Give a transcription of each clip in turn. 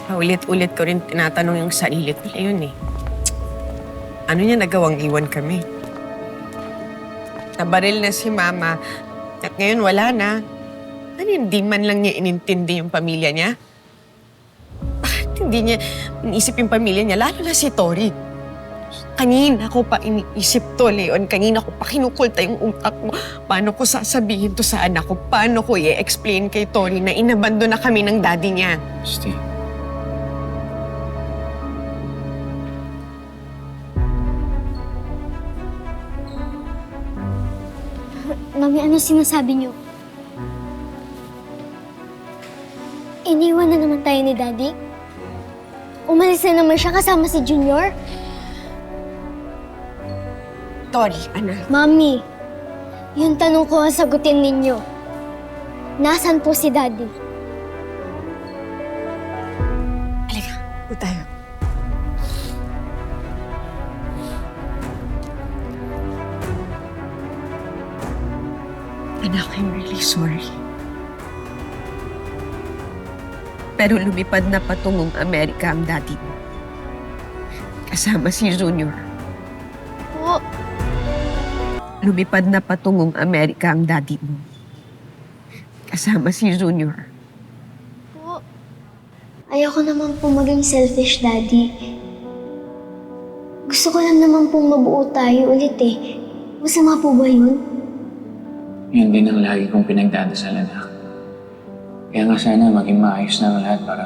Paulit-ulit ko rin tinatanong yung sarili ko ngayon eh. Ano niya nagawang iwan kami? Nabaril na si Mama at ngayon wala na. Ano hindi man lang niya inintindi yung pamilya niya? Bakit hindi niya inisip yung pamilya niya, lalo na si Tori? Kanina ko pa iniisip to, Leon. Kanina ko pa kinukulta yung utak mo. Paano ko sasabihin to sa anak ko? Paano ko i-explain kay Tori na inabando na kami ng daddy niya? Christy. Mami, ano sinasabi niyo? Iniwan na naman tayo ni Daddy? Umalis na naman siya kasama si Junior? Tori, anak. Mami, yung tanong ko ang sagutin ninyo. Nasaan po si Daddy? Halika, po tayo. Anak, I'm really sorry. Pero lumipad na patungong Amerika ang daddy mo. Kasama si Junior. Po, Lumipad na patungong Amerika ang daddy mo. Kasama si Junior. po. Ayoko naman po maging selfish, Daddy. Gusto ko lang naman pong mabuo tayo ulit eh. Masama po ba yun? Yun din ang lagi kong pinagdadasalan, ha? Kaya nga sana maging maayos na ang lahat para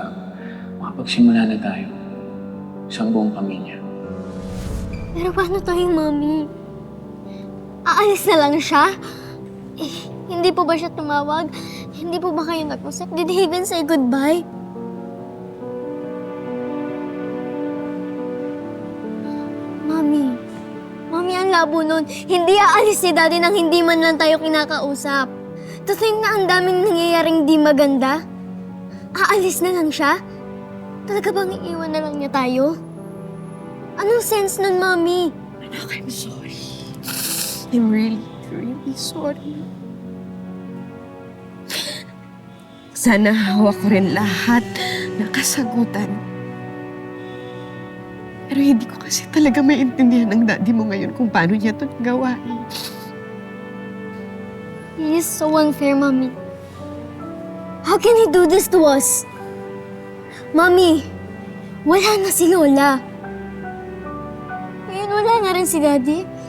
makapagsimula na tayo. Isang buong pamilya. Pero paano tayo, Mami? Aalis na lang siya? Eh, hindi po ba siya tumawag? Hindi po ba kayo nag-usap? Did he even say goodbye? Mami, Mami, ang labo nun. Hindi aalis si Daddy nang hindi man lang tayo kinakausap. To think na ang daming nangyayaring di maganda. Aalis na lang siya? Talaga bang iiwan na lang niya tayo? Anong sense nun, Mami? Anak, I'm sorry. I'm really, really sorry. Sana hawak ko rin lahat ng kasagutan. Pero hindi ko kasi talaga maintindihan ng daddy mo ngayon kung paano niya ito nagawa eh. He is so unfair, Mami. How can he do this to us? Mami, wala na si Lola. Ngayon wala na rin si Daddy.